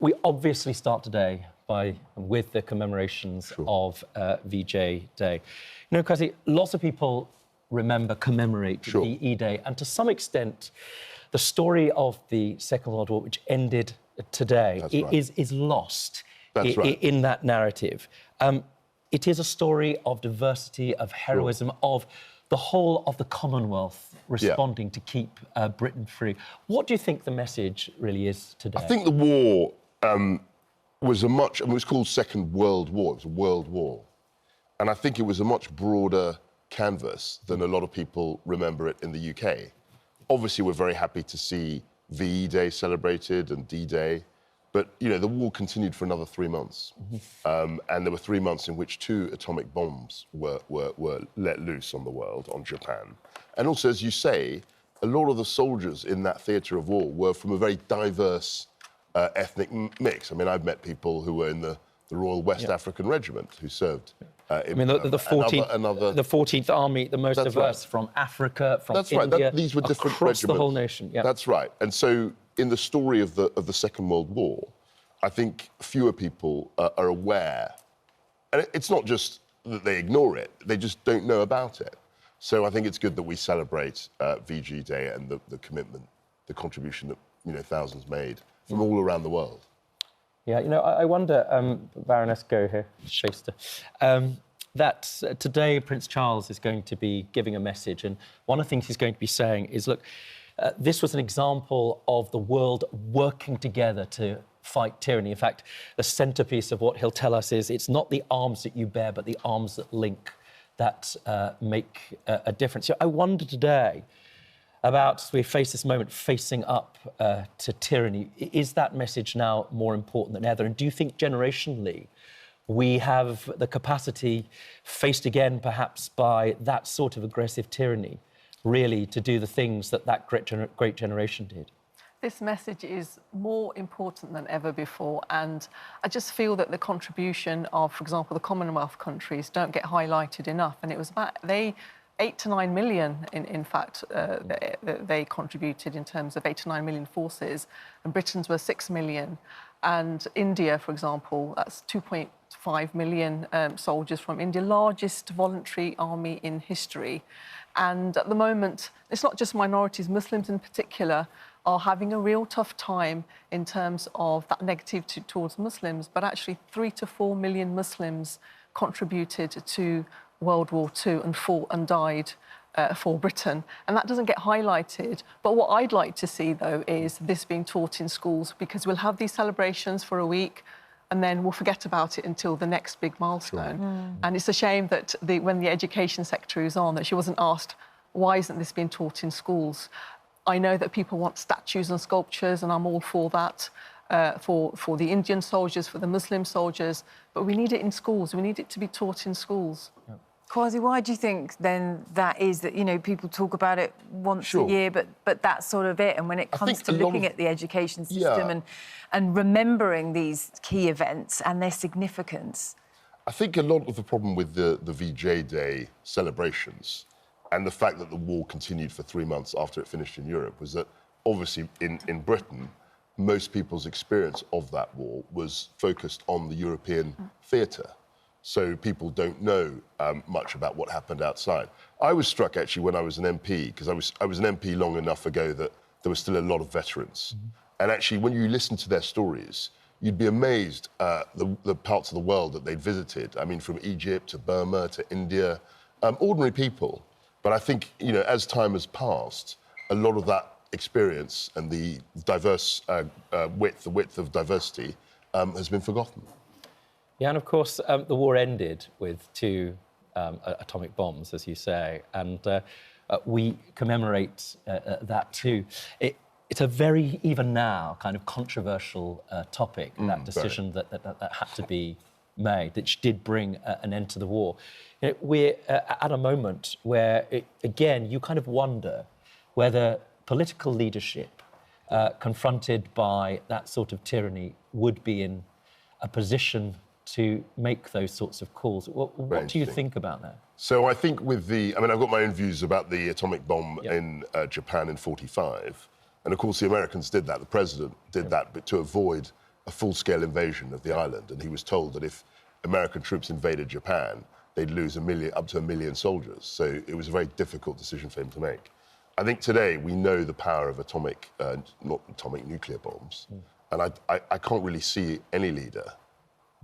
We obviously start today with the commemorations of VJ Day. You know, Kwasi, lots of people commemorate VE Day, and to some extent, the story of the Second World War, which ended today, is lost in that narrative. It is a story of diversity, of heroism, of the whole of the Commonwealth responding to keep Britain free. What do you think the message really is today? I think the war was it was called Second World War. It was a world war. And I think it was a much broader canvas than a lot of people remember it in the UK. Obviously, we're very happy to see VE Day celebrated and D-Day. But, you know, the war continued for another 3 months. And there were 3 months in which 2 atomic bombs were let loose on the world, on Japan. And also, as you say, a lot of the soldiers in that theatre of war were from a very diverse ethnic mix. I mean, I've met people who were in the Royal West African Regiment who served in the 14th Army, the most diverse from Africa, from India, these were different across regiments. The whole nation. That's right. And so, in the story of the Second World War, I think fewer people are aware. And it's not just that they ignore it, they just don't know about it. So I think it's good that we celebrate VG Day and the commitment, the contribution that, you know, thousands made from all around the world. Yeah, you know, I wonder, Baroness Gohir, Shaista, that today Prince Charles is going to be giving a message, and one of the things he's going to be saying is, look, this was an example of the world working together to fight tyranny. In fact, the centrepiece of what he'll tell us is it's not the arms that you bear, but the arms that link that make a difference. So I wonder today about, as we face this moment, facing up to tyranny. Is that message now more important than ever? And do you think generationally we have the capacity, faced again perhaps by that sort of aggressive tyranny, really to do the things that great generation did? This message is more important than ever before, and I just feel that the contribution of, for example, the Commonwealth countries don't get highlighted enough. And it was about 8 to 9 million, in fact, they contributed in terms of 8 to 9 million forces, and Britain's were 6 million. And India, for example, that's 2.5 million soldiers from India, largest voluntary army in history. And at the moment, it's not just minorities, Muslims in particular are having a real tough time in terms of that negativity towards Muslims, but actually 3 to 4 million Muslims contributed to World War II and fought and died for Britain. And that doesn't get highlighted. But what I'd like to see, though, is this being taught in schools, because we'll have these celebrations for a week and then we'll forget about it until the next big milestone. And it's a shame that when the education secretary was on, that she wasn't asked, why isn't this being taught in schools? I know that people want statues and sculptures, and I'm all for that, for the Indian soldiers, for the Muslim soldiers, but we need it in schools. We need it to be taught in schools. Kwasi, why do you think then that is, that, you know, people talk about it once a year, but that's sort of it? And when it comes to looking at the education system and remembering these key events and their significance? I think a lot of the problem with the VJ Day celebrations and the fact that the war continued for 3 months after it finished in Europe was that, obviously, in Britain, most people's experience of that war was focused on the European theatre. So people don't know much about what happened outside. I was struck, actually, when I was an MP, because I was an MP long enough ago that there were still a lot of veterans. And actually, when you listen to their stories, you'd be amazed the parts of the world that they'd visited. I mean, from Egypt to Burma to India, ordinary people. But I think, you know, as time has passed, a lot of that experience and the diverse width of diversity has been forgotten. Yeah, and of course, the war ended with 2 atomic bombs, as you say, and we commemorate that too. It's a very, even now, kind of controversial topic, that decision that had to be made, that did bring an end to the war. You know, we're at a moment where, again, you kind of wonder whether political leadership confronted by that sort of tyranny would be in a position to make those sorts of calls. What do you think about that? So I think with I mean, I've got my own views about the atomic bomb in Japan in '45. And of course, the Americans did that. The president did that, but to avoid a full-scale invasion of the island, and he was told that if American troops invaded Japan, they'd lose up to 1 million soldiers. So it was a very difficult decision for him to make. I think today we know the power of nuclear bombs, and I can't really see any leader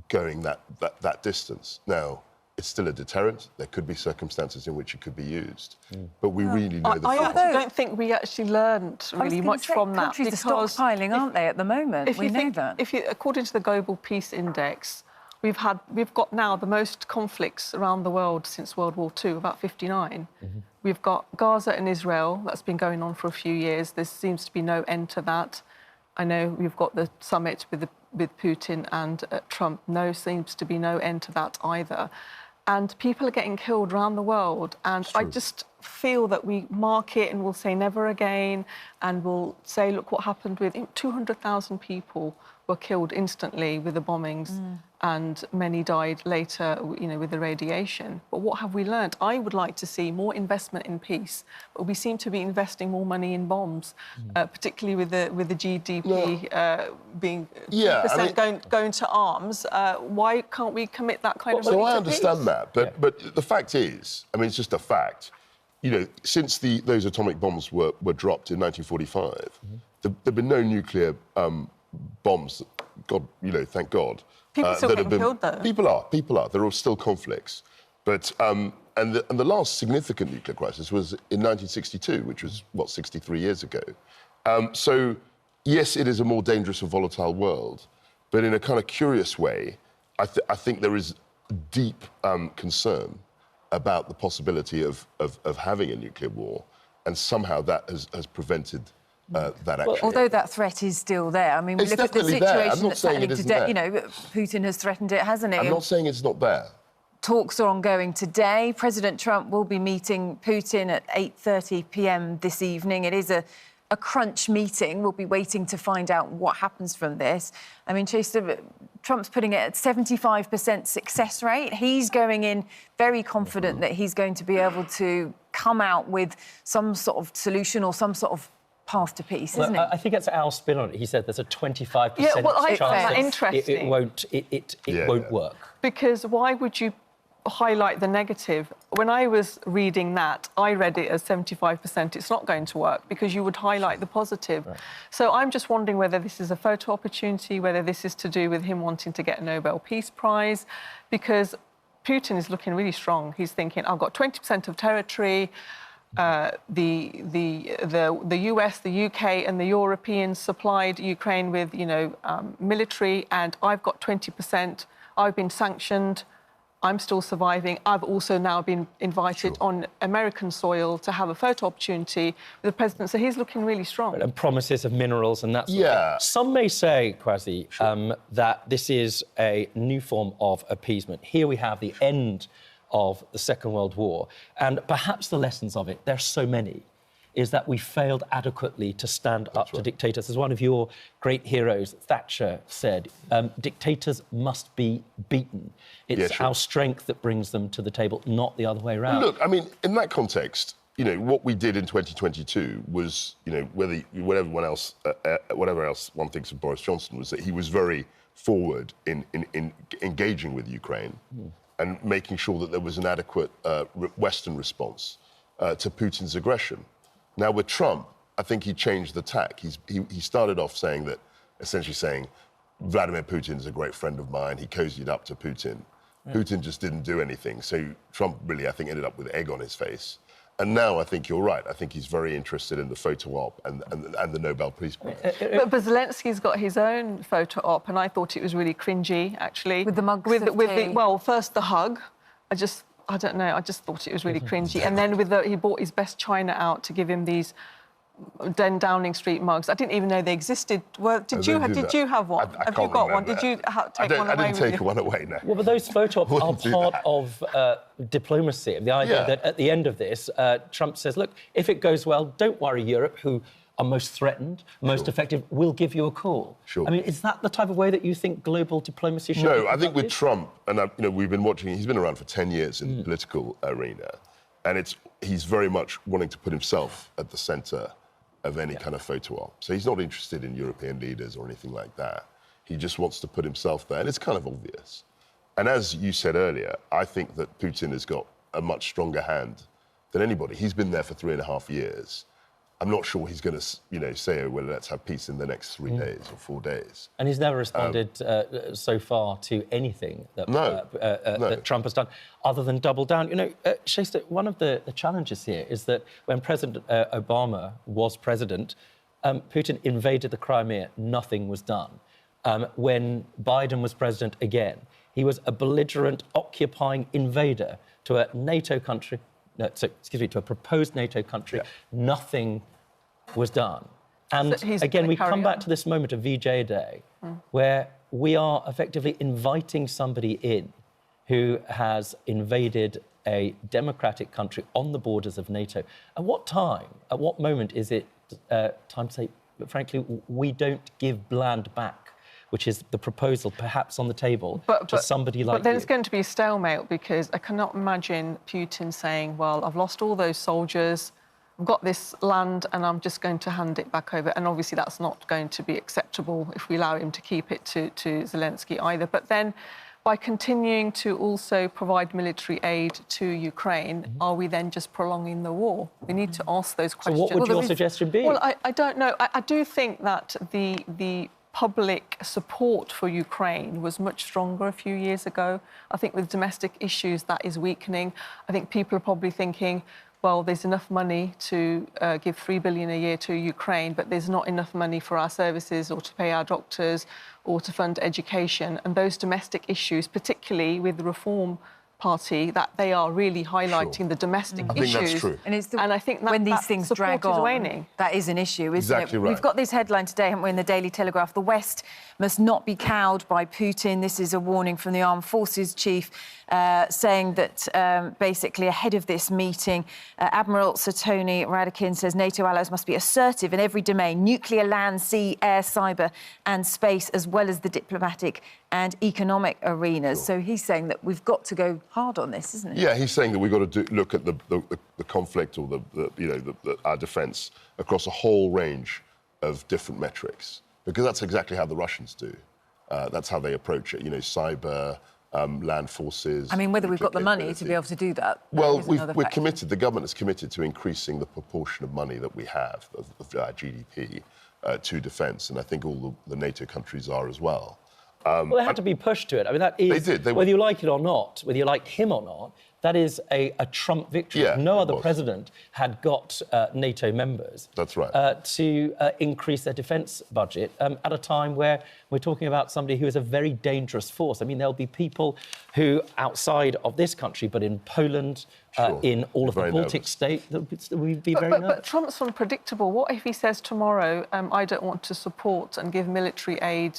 going that distance. Now, it's still a deterrent. There could be circumstances in which it could be used, but we really know the I don't think we actually learned really much from that. Countries are stockpiling, aren't they, at the moment? We know that. According to the Global Peace Index, we've got now the most conflicts around the world since World War II, about 59. We've got Gaza and Israel. That's been going on for a few years. There seems to be no end to that. I know we've got the summit with Putin and Trump. Seems to be no end to that either. And people are getting killed around the world. And I just feel that we mark it and we'll say never again. And we'll say, look what happened with 200,000 people were killed instantly with the bombings. And many died later, with the radiation. But what have we learned? I would like to see more investment in peace, but we seem to be investing more money in bombs, particularly with the GDP being 2% going to arms. Why can't we commit that kind of money to peace? So I understand that, but the fact is, I mean, it's just a fact. Since those atomic bombs were dropped in 1945, there've been no nuclear bombs. Thank God. People still getting killed, though. People are. There are still conflicts. But, and the last significant nuclear crisis was in 1962, which was, 63 years ago. So, yes, it is a more dangerous and volatile world, but in a kind of curious way, I think there is deep concern about the possibility of having a nuclear war, and somehow that has prevented that action. Although that threat is still there. I mean, we look at the situation that's happening today. Putin has threatened it, hasn't he? I'm not saying it's not there. Talks are ongoing today. President Trump will be meeting Putin at 8:30 p.m. this evening. It is a crunch meeting. We'll be waiting to find out what happens from this. I mean, Shaista, Trump's putting it at 75% success rate. He's going in very confident that he's going to be able to come out with some sort of solution or some sort of path to peace, isn't it? I think it's Al's spin on it. He said there's a 25% chance it won't work. Because why would you highlight the negative? When I was reading that, I read it as 75% it's not going to work, because you would highlight the positive. Right. So I'm just wondering whether this is a photo opportunity, whether this is to do with him wanting to get a Nobel Peace Prize, because Putin is looking really strong. He's thinking, I've got 20% of territory. The US, the UK and the Europeans supplied Ukraine with, military, and I've got 20%. I've been sanctioned. I'm still surviving. I've also now been invited on American soil to have a photo opportunity with the president. So he's looking really strong. And promises of minerals and that sort of thing. Some may say, Kwasi, that this is a new form of appeasement. Here we have the end of the Second World War. And perhaps the lessons of it, there are so many, is that we failed adequately to stand up to dictators. As one of your great heroes, Thatcher, said, dictators must be beaten. It's our strength that brings them to the table, not the other way around. Look, I mean, in that context, what we did in 2022 was, whatever else one thinks of Boris Johnson, was that he was very forward in engaging with Ukraine and making sure that there was an adequate Western response to Putin's aggression. Now, with Trump, I think he changed the tack. He started off essentially saying, Vladimir Putin's a great friend of mine. He cozied up to Putin. Putin just didn't do anything. So Trump really, I think, ended up with egg on his face. And now I think you're right. I think he's very interested in the photo op and the Nobel Peace Prize. But Zelensky's got his own photo op, and I thought it was really cringy, actually. With the mugs first the hug. I don't know, I just thought it was really cringy. And then he bought his best china out to give him these Downing Street mugs. I didn't even know they existed. Well, did you have one? Have you got one? Did you take one away? I didn't take one away, no. Well, but those photo ops are part of diplomacy. The idea that at the end of this, Trump says, look, if it goes well, don't worry, Europe, who are most threatened, most effective, we'll give you a call. Sure. I mean, is that the type of way that you think global diplomacy should be? No, I think with Trump, and we've been watching, he's been around for 10 years in the political arena, and he's very much wanting to put himself at the centre of any kind of photo op. So he's not interested in European leaders or anything like that. He just wants to put himself there, and it's kind of obvious. And as you said earlier, I think that Putin has got a much stronger hand than anybody. He's been there for 3.5 years. I'm not sure he's going to, you know, say, oh, well, let's have peace in the next 3 days or 4 days. And he's never responded so far to anything that, that Trump has done, other than double down. You know, Shaista, one of the challenges here is that when President Obama was president, Putin invaded the Crimea, nothing was done. When Biden was president again, he was a belligerent, occupying invader to a NATO country, to a proposed NATO country. Nothing was done. And so again, we come back to this moment of VJ Day, where we are effectively inviting somebody in who has invaded a democratic country on the borders of NATO. At what time, at what moment is it time to say, frankly, we don't give land back, which is the proposal perhaps on the table to somebody like you? But then it's going to be a stalemate, because I cannot imagine Putin saying, well, I've lost all those soldiers, I've got this land and I'm just going to hand it back over. And obviously that's not going to be acceptable if we allow him to keep it to Zelensky either. But then by continuing to also provide military aid to Ukraine, are we then just prolonging the war? We need to ask those questions. So what would your suggestion be? Well, I don't know. I do think that the public support for Ukraine was much stronger a few years ago. I think with domestic issues, that is weakening. I think people are probably thinking, well, there's enough money to give $3 billion a year to Ukraine, but there's not enough money for our services or to pay our doctors or to fund education. And those domestic issues, particularly with the Reform Party, that they are really highlighting the domestic issues. I think that's true. And I think that when these things drag on, that is an issue, isn't it? Right. We've got this headline today, haven't we, in the Daily Telegraph: the West must not be cowed by Putin. This is a warning from the Armed Forces Chief, saying that basically ahead of this meeting, Admiral Sir Tony Radakin says NATO allies must be assertive in every domain: nuclear, land, sea, air, cyber and space, as well as the diplomatic and economic arenas. So he's saying that we've got to go hard on this, isn't it? Yeah, he's saying that we've got to look at the conflict or our defence across a whole range of different metrics, because that's exactly how the Russians do. That's how they approach it. You know, cyber, land forces. I mean, whether we've got the money to be able to do that. Well, we're committed. The government is committed to increasing the proportion of money that we have of our GDP to defence, and I think all the NATO countries are as well. Well, they had to be pushed to it. I mean, that is, they did. Whether you like it or not, whether you like him or not, that is a Trump victory. Yeah, no other president had got NATO members. That's right. To increase their defence budget at a time where we're talking about somebody who is a very dangerous force. I mean, there'll be people who, outside of this country, but in Poland, in all of the Baltic states, we'd be very nervous. But Trump's unpredictable. What if he says tomorrow, I don't want to support and give military aid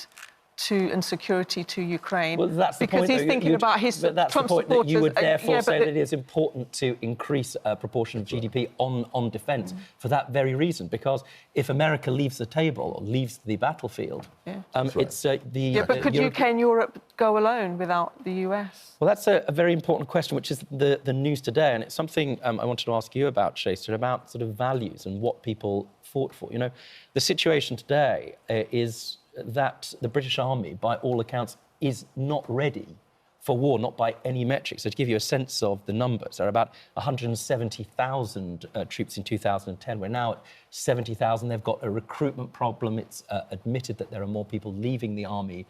and security to Ukraine? Well, that's the because point, he's thinking about his But that's Trump the point, supporters. that you would therefore say that it is important to increase a proportion of GDP on defence for that very reason. Because if America leaves the table or leaves the battlefield, it's the... Yeah, but could UK and Europe go alone without the US? Well, that's a very important question, which is the news today. And it's something I wanted to ask you about, Shaista, about sort of values and what people fought for. You know, the situation today is that the British Army, by all accounts, is not ready for war, not by any metric. So to give you a sense of the numbers, there are about 170,000 troops in 2010. We're now at 70,000. They've got a recruitment problem. It's admitted that there are more people leaving the army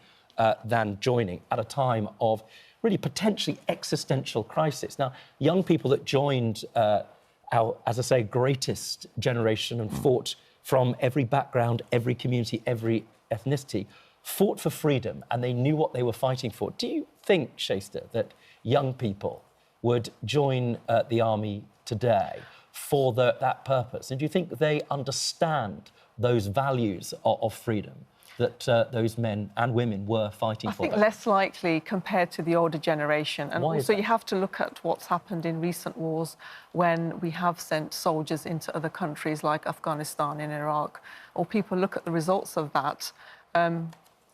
than joining at a time of really potentially existential crisis. Now, young people that joined our, as I say, greatest generation and fought from every background, every community, every ethnicity, fought for freedom, and they knew what they were fighting for. Do you think, Shaista, that young people would join the army today for that purpose? And do you think they understand those values of freedom that those men and women were fighting for? I think less likely compared to the older generation. And also you have to look at what's happened in recent wars when we have sent soldiers into other countries like Afghanistan and Iraq, or people look at the results of that.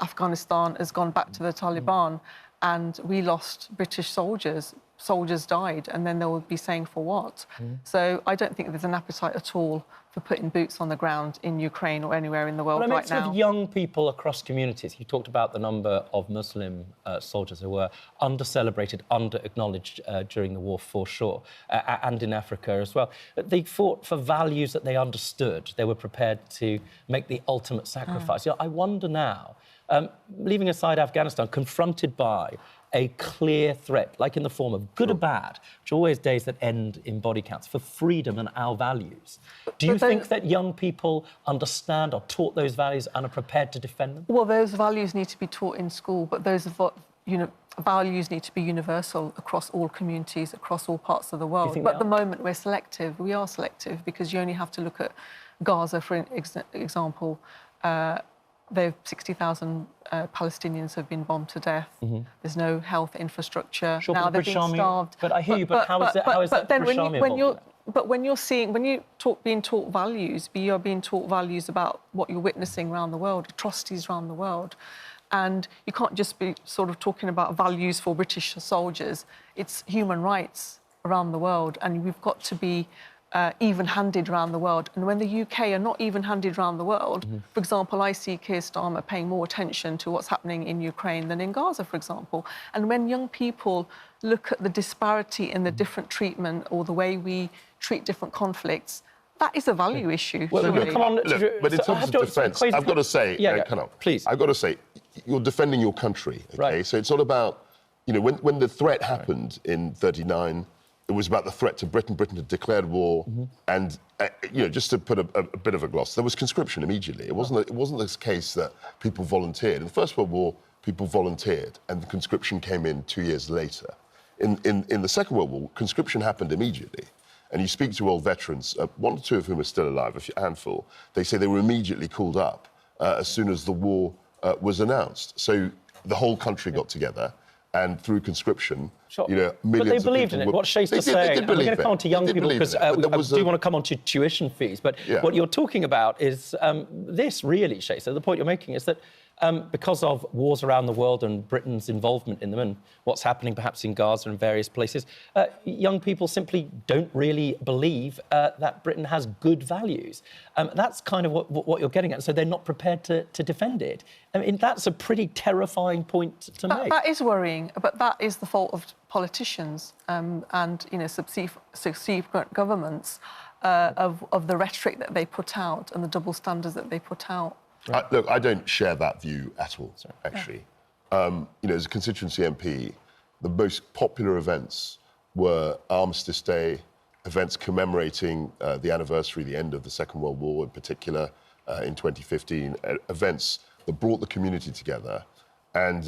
Afghanistan has gone back to the Taliban. and we lost British soldiers. Soldiers died, and then they'll be saying for what? So I don't think there's an appetite at all for putting boots on the ground in Ukraine or anywhere in the world right now. Of young people across communities. You talked about the number of Muslim soldiers who were under-celebrated, under-acknowledged during the war, for sure, and in Africa as well. They fought for values that they understood. They were prepared to make the ultimate sacrifice. You know, I wonder now, leaving aside Afghanistan, confronted by a clear threat, like in the form of good or bad, which are always days that end in body counts, for freedom and our values. Do you think that young people understand or taught those values and are prepared to defend them? Well, those values need to be taught in school, but those values need to be universal across all communities, across all parts of the world. But at the moment, we're selective. We are selective because you only have to look at Gaza, for example. 60,000 Palestinians have been bombed to death. There's no health infrastructure. Sure, now they're being starved. But I hear you. But how is that British Army involved? But when you're being taught values, you're being taught values about what you're witnessing around the world, atrocities around the world, and you can't just be sort of talking about values for British soldiers. It's human rights around the world, and we've got to be even-handed around the world. And when the UK are not even-handed around the world, for example, I see Keir Starmer paying more attention to what's happening in Ukraine than in Gaza, for example. And when young people look at the disparity in the different treatment or the way we treat different conflicts, that is a value issue. Well, look, but in terms of defence, I've got to say, please. I've got to say, you're defending your country, OK? Right. So it's not about, you know, when the threat happened in '39, it was about the threat to Britain. Britain had declared war, and you know, just to put a bit of a gloss, there was conscription immediately. It wasn't this case that people volunteered. In the First World War, people volunteered, and the conscription came in 2 years later. In the Second World War, conscription happened immediately. And you speak to old veterans, one or two of whom are still alive, a handful. They say they were immediately called up as soon as the war was announced. So the whole country got together. And through conscription, you know, millions of people... But they believed in it. What Shaista's saying, and we're going to come on to young people because I do want to come on to tuition fees. But what you're talking about is this, really, Shaista. The point you're making is that because of wars around the world and Britain's involvement in them and what's happening perhaps in Gaza and various places, young people simply don't really believe that Britain has good values. That's kind of what you're getting at. So they're not prepared to defend it. I mean, that's a pretty terrifying point to make. That is worrying, but that is the fault of politicians and, you know, subsequent governments of the rhetoric that they put out and the double standards that they put out. Right. Look, I don't share that view at all, actually. You know, as a constituency MP, the most popular events were Armistice Day, events commemorating the anniversary, the end of the Second World War in particular, in 2015, events that brought the community together. And,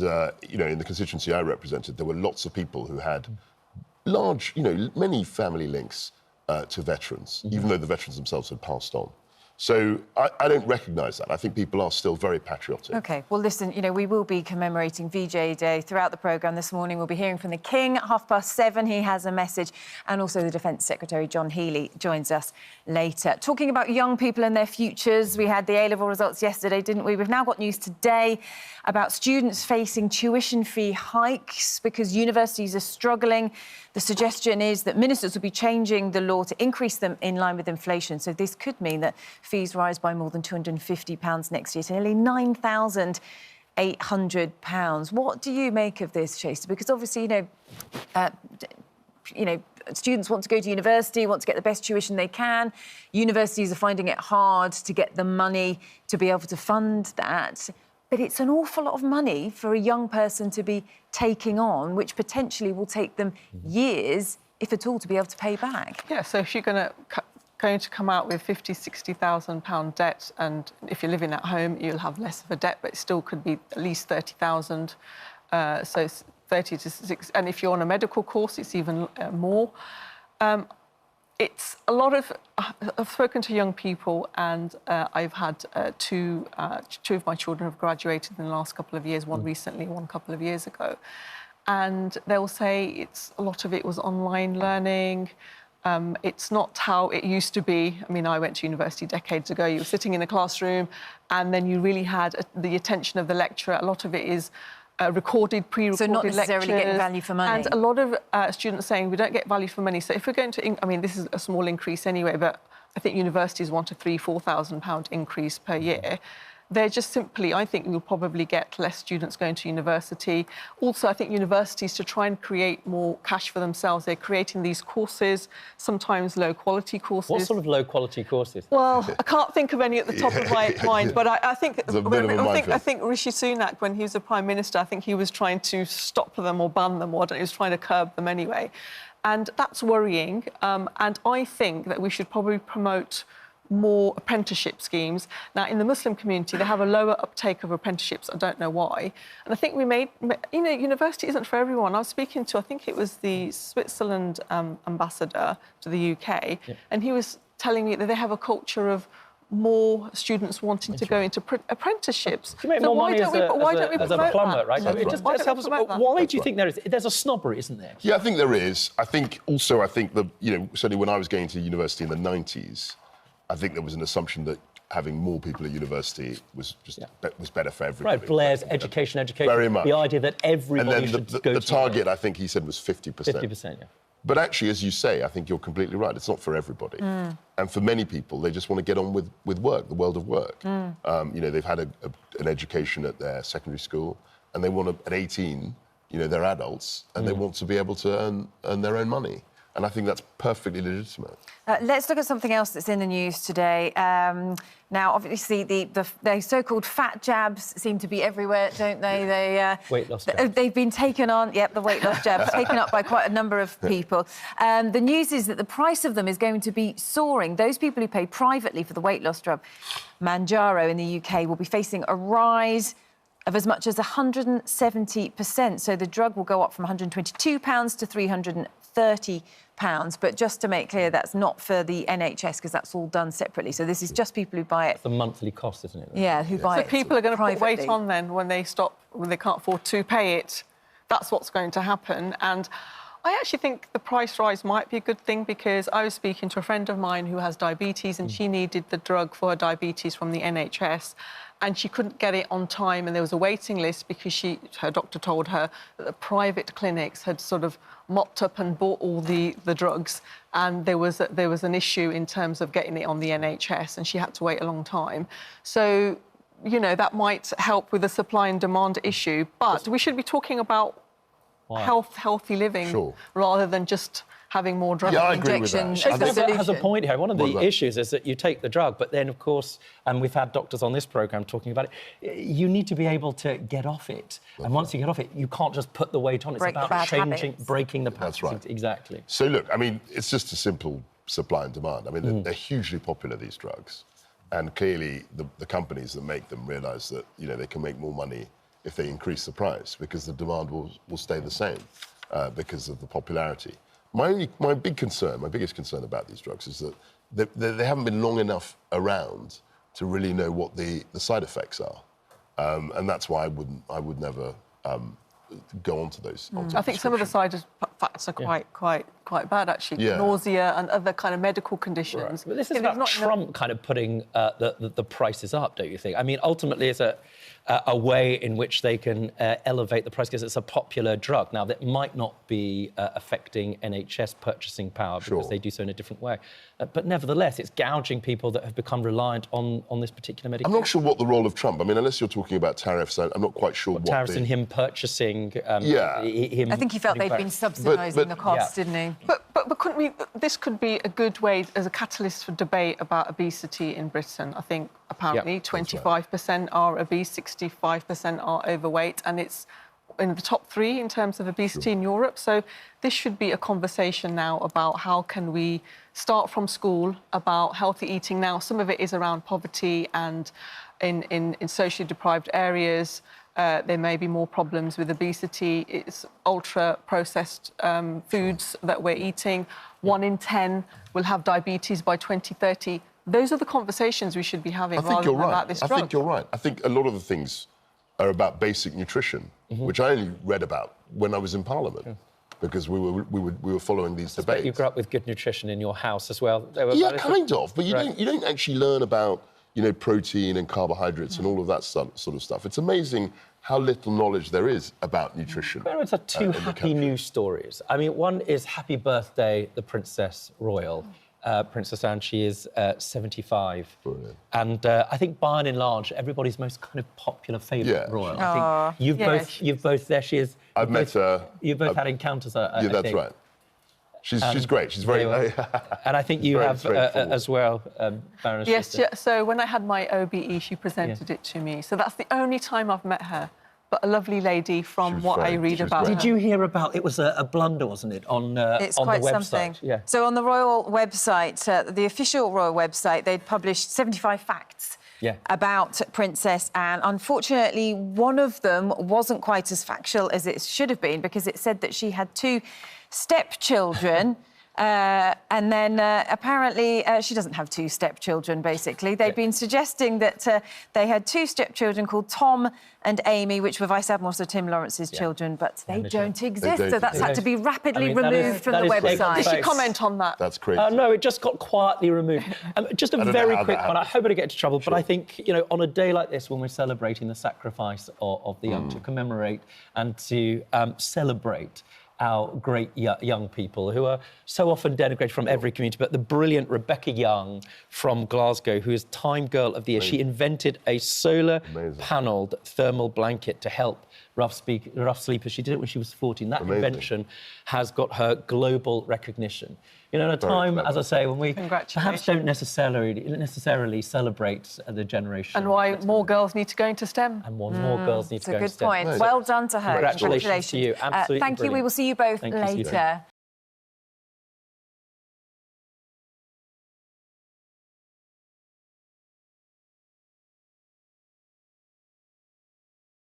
you know, in the constituency I represented, there were lots of people who had large, you know, many family links to veterans, even though the veterans themselves had passed on. So I don't recognise that. I think people are still very patriotic. OK, well, listen, you know, we will be commemorating VJ Day throughout the programme this morning. We'll be hearing from the King at 7:30. He has a message. And also the Defence Secretary, John Healey, joins us later. Talking about young people and their futures, we had the A-level results yesterday, didn't we? We've now got news today about students facing tuition fee hikes because universities are struggling. The suggestion is that ministers will be changing the law to increase them in line with inflation. So this could mean that fees rise by more than £250 next year to nearly £9,800. What do you make of this, Shaista? Because obviously, you know, students want to go to university, want to get the best tuition they can. Universities are finding it hard to get the money to be able to fund that. But it's an awful lot of money for a young person to be taking on, which potentially will take them years, if at all, to be able to pay back. Yeah, so if you're going to come out with £50,000, £60,000 debt, and if you're living at home, you'll have less of a debt, but it still could be at least 30,000. So 30 to 60, and if you're on a medical course, it's even more. It's a lot of... I've spoken to young people, and I've had two of my children have graduated in the last couple of years, one recently, one a couple of years ago. And they'll say a lot of it was online learning. It's not how it used to be. I mean, I went to university decades ago. You were sitting in a classroom, and then you really had the attention of the lecturer. A lot of it is pre-recorded so not necessarily lectures. getting value for money. And a lot of students saying we don't get value for money. So if we're going to, I mean, this is a small increase anyway, but I think universities want a £3,000-4,000 increase per year. They're just simply, I think you'll probably get less students going to university. Also, I think universities, to try and create more cash for themselves, they're creating these courses, sometimes low-quality courses. What sort of low-quality courses? Well, I can't think of any at the top of my mind, but I think Rishi Sunak, when he was the Prime Minister, I think he was trying to stop them or ban them, or he was trying to curb them anyway. And that's worrying. And I think that we should probably promote more apprenticeship schemes. Now, in the Muslim community, they have a lower uptake of apprenticeships. I don't know why. And I think university isn't for everyone. I was speaking to, I think it was the Switzerland ambassador to the UK, and he was telling me that they have a culture of more students wanting to go into apprenticeships. You make more money as a plumber, right? Why do you think there is? There's a snobbery, isn't there? Yeah, I think there is. I think that, certainly when I was going to university in the 90s, I think there was an assumption that having more people at university was better for everybody. Right, Blair's education. Very much. The idea that everybody should go to the target, I think he said, was 50%. 50%, yeah. But actually, as you say, I think you're completely right. It's not for everybody. And for many people, they just want to get on with work, the world of work. They've had an education at their secondary school, and they want to, at 18, they're adults, and they want to be able to earn their own money. And I think that's perfectly legitimate. Let's look at something else that's in the news today. Now, obviously, the so-called fat jabs seem to be everywhere, don't they? Weight loss jabs. They've been taken on, the weight loss jabs, taken up by quite a number of people. The news is that the price of them is going to be soaring. Those people who pay privately for the weight loss drug, Manjaro in the UK, will be facing a rise of as much as 170%. So the drug will go up from £122 to £330. But just to make clear, that's not for the NHS, because that's all done separately. So this is just people who buy it. It's the monthly cost, isn't it? Yeah, who buy it. So people are going to put privately. weight on then when they can't afford to pay it. That's what's going to happen. And I actually think the price rise might be a good thing, because I was speaking to a friend of mine who has diabetes, and she needed the drug for her diabetes from the NHS, and she couldn't get it on time, and there was a waiting list because her doctor told her that the private clinics had sort of mopped up and bought all the drugs, and there was an issue in terms of getting it on the NHS, and she had to wait a long time. So, that might help with the supply and demand issue, but we should be talking about healthy living rather than just having more drug injections. Shaista has a point here. One of the issues is that you take the drug, but then, of course, and we've had doctors on this programme talking about it, you need to be able to get off it. And once you get off it, you can't just put the weight on. It's about breaking the patterns. That's right. Exactly. So, look, I mean, it's just a simple supply and demand. I mean, they're hugely popular, these drugs. And clearly, the companies that make them realise that, they can make more money if they increase the price, because the demand will stay the same because of the popularity. My biggest concern about these drugs is that they haven't been long enough around to really know what the side effects are, and that's why I would never go on to those. I think some of the side effects are quite bad, actually. Nausea and other kind of medical conditions. Right. But this is about Trump kind of putting the prices up, don't you think? I mean, ultimately, it's a way in which they can elevate the price because it's a popular drug. Now, that might not be affecting NHS purchasing power because they do so in a different way. But nevertheless, it's gouging people that have become reliant on this particular medication. I'm not sure what the role of Trump... I mean, unless you're talking about tariffs, I'm not quite sure what tariffs and him purchasing... I think he felt they'd been subsidising the cost, didn't he? But couldn't we... This could be a good way as a catalyst for debate about obesity in Britain. I think, apparently, 25% are obese, 65% are overweight, and it's in the top 3 in terms of obesity in Europe. So this should be a conversation now about how can we start from school about healthy eating. Now, some of it is around poverty, and in socially deprived areas, there may be more problems with obesity. It's ultra-processed foods that we're eating. 1 in 10 will have diabetes by 2030. Those are the conversations we should be having rather than about this drug. I think you're right. I think a lot of the things are about basic nutrition, which I only read about when I was in Parliament, because we were following these debates. You grew up with good nutrition in your house as well. Yeah, kind of, but you don't actually learn about you know, protein and carbohydrates and all of that sort of stuff. It's amazing how little knowledge there is about nutrition. There are two happy news stories. I mean, one is happy birthday, the Princess Royal. Princess Anne, she is 75. Brilliant. And I think by and large, everybody's most kind of popular favourite royal. I think you've both, there she is. I've met her. You've both had encounters, I Yeah, that's think. right. She's great. She's very... And I think you have as well, Baroness. Yes, so when I had my OBE, she presented it to me. So that's the only time I've met her. But a lovely lady from what I read about her. Did you hear about, it was a blunder, wasn't it, on it's on quite the website? Something. Yeah. So on the royal website, the official royal website, they'd published 75 facts about Princess Anne. Unfortunately, one of them wasn't quite as factual as it should have been, because it said that she had 2 stepchildren. And then apparently she doesn't have 2 stepchildren, basically. They'd been suggesting that they had 2 stepchildren called Tom and Amy, which were Vice Admiral Sir Tim Lawrence's children, but they don't exist. So that's had to be rapidly removed from the website. Did she comment on that? That's crazy. No, it just got quietly removed. Just a very quick one. I hope I don't get into trouble, but I think, you know, on a day like this, when we're celebrating the sacrifice of the young, to commemorate and to celebrate our great young people who are so often denigrated from every community, but the brilliant Rebecca Young from Glasgow, who is Time Girl of the Year. She invented a solar-panelled thermal blanket to help rough sleepers. She did it when she was 14. That invention has got her global recognition. You know, in a time, as I say, when we perhaps don't necessarily celebrate the generation. And why more girls need to go into STEM. And more girls need to go into STEM. It's a good point. Well done to her. Congratulations to you. Absolutely thank you. We will see you both later.